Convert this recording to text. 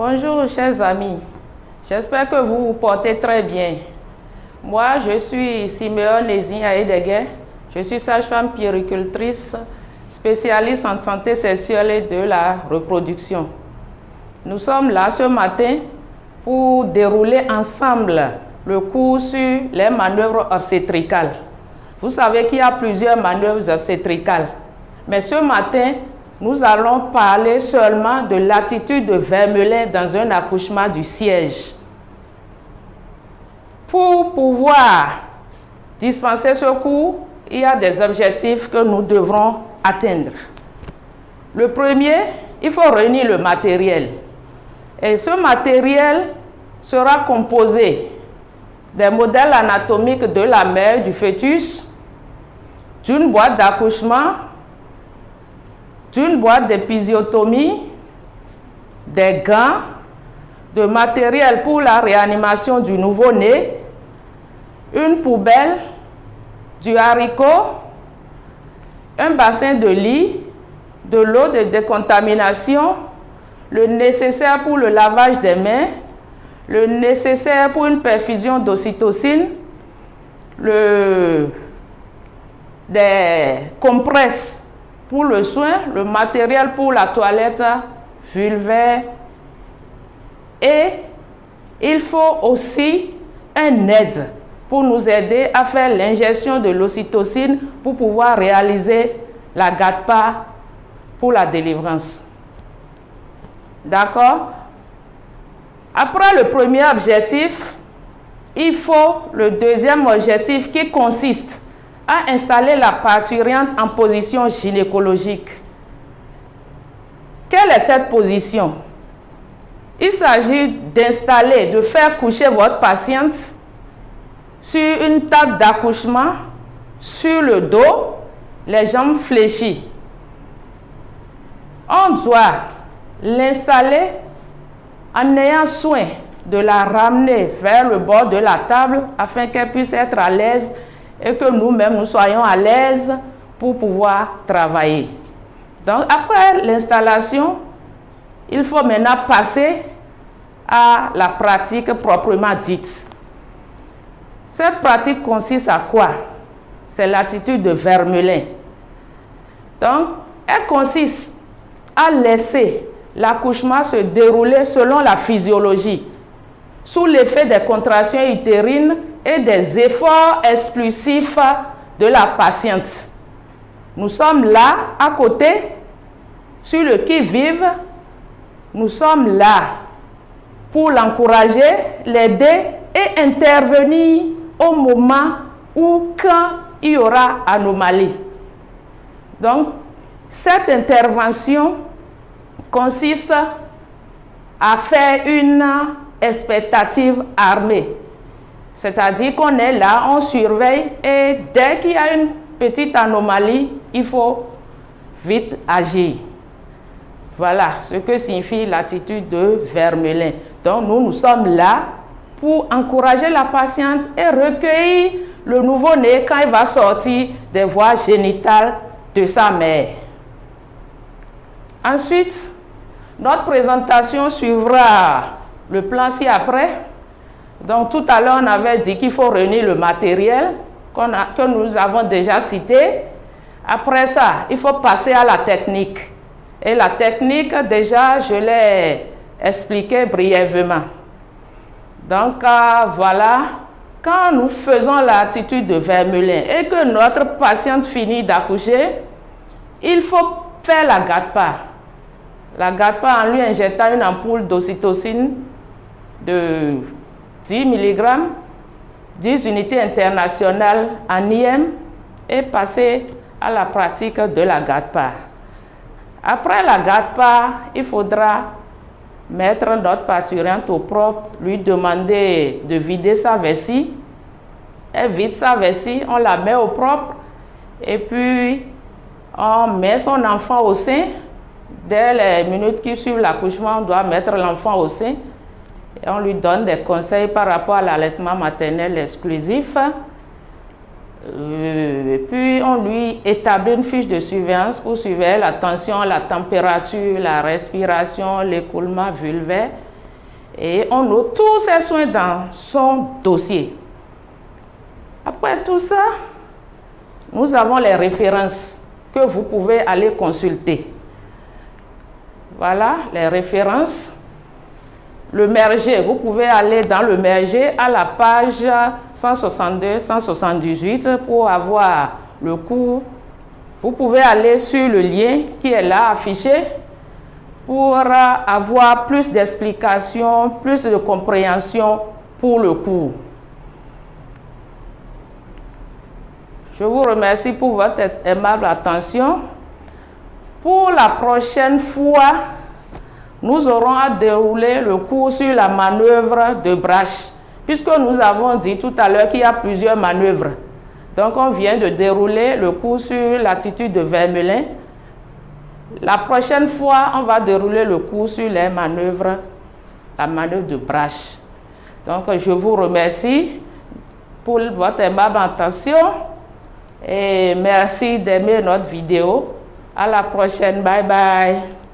Bonjour chers amis, j'espère que vous vous portez très bien. Moi, je suis Siméon Nézia Edeghe, je suis sage-femme puéricultrice, spécialiste en santé sexuelle et de la reproduction. Nous sommes là ce matin pour dérouler ensemble le cours sur les manœuvres obstétricales. Vous savez qu'il y a plusieurs manœuvres obstétricales, mais ce matin, nous allons parler seulement de l'attitude de Vermeulen dans un accouchement du siège. Pour pouvoir dispenser ce cours, il y a des objectifs que nous devrons atteindre. Le premier, il faut réunir le matériel. Et ce matériel sera composé des modèles anatomiques de la mère, du fœtus, d'une boîte d'accouchement, d'une boîte d'épisiotomie, des gants, de matériel pour la réanimation du nouveau-né, une poubelle, du haricot, un bassin de lit, de l'eau de décontamination, le nécessaire pour le lavage des mains, le nécessaire pour une perfusion d'ocytocine, des compresses pour le soin, le matériel pour la toilette vulvaire, et il faut aussi un aide pour nous aider à faire l'ingestion de l'ocytocine pour pouvoir réaliser la GATPA pour la délivrance. D'accord? Après le premier objectif, il faut le deuxième objectif qui consiste à installer la parturiente en position gynécologique. Quelle est cette position? Il s'agit d'installer, de faire coucher votre patiente sur une table d'accouchement, sur le dos, les jambes fléchies. On doit l'installer en ayant soin de la ramener vers le bord de la table afin qu'elle puisse être à l'aise et que nous-mêmes nous soyons à l'aise pour pouvoir travailler. Donc après l'installation, il faut maintenant passer à la pratique proprement dite. Cette pratique consiste à quoi? C'est l'attitude de Vermeulen. Donc, elle consiste à laisser l'accouchement se dérouler selon la physiologie, sous l'effet des contractions utérines et des efforts expulsifs de la patiente. Nous sommes là, à côté, sur le qui-vive. Nous sommes là pour l'encourager, l'aider et intervenir au moment où, quand il y aura anomalie. Donc, cette intervention consiste à faire une expectative armée. C'est-à-dire qu'on est là, on surveille et dès qu'il y a une petite anomalie, il faut vite agir. Voilà ce que signifie l'attitude de Vermeulen. Donc nous sommes là pour encourager la patiente et recueillir le nouveau-né quand il va sortir des voies génitales de sa mère. Ensuite, notre présentation suivra le plan ci-après. Donc tout à l'heure, on avait dit qu'il faut réunir le matériel que nous avons déjà cité. Après ça, il faut passer à la technique. Et la technique, déjà, je l'ai expliqué brièvement. Donc voilà, quand nous faisons l'attitude de Vermeulen et que notre patiente finit d'accoucher, il faut faire la GATPA. La GATPA en lui injectant une ampoule d'ocytocine de 10 mg, 10 unités internationales en IM et passer à la pratique de la GATPA. Après la GATPA, il faudra mettre notre parturiente au propre, lui demander de vider sa vessie. Elle vide sa vessie, on la met au propre et puis on met son enfant au sein. Dès les minutes qui suivent l'accouchement, on doit mettre l'enfant au sein. Et on lui donne des conseils par rapport à l'allaitement maternel exclusif. Et puis on lui établit une fiche de surveillance pour surveiller la tension, la température, la respiration, l'écoulement vulvaire Et on note tous ces soins dans son dossier. Après tout ça, nous avons les références que vous pouvez aller consulter. Voilà les références. Le Merger, vous pouvez aller dans le Merger à la page 162-178 pour avoir le cours. Vous pouvez aller sur le lien qui est là affiché pour avoir plus d'explications, plus de compréhension pour le cours. Je vous remercie pour votre aimable attention. Pour la prochaine fois, nous aurons à dérouler le cours sur la manœuvre de Brash, puisque nous avons dit tout à l'heure qu'il y a plusieurs manœuvres. Donc, on vient de dérouler le cours sur l'attitude de Vermeulen. La prochaine fois, on va dérouler le cours sur les manœuvres, la manœuvre de Brash. Donc, je vous remercie pour votre aimable attention et merci d'aimer notre vidéo. À la prochaine. Bye bye.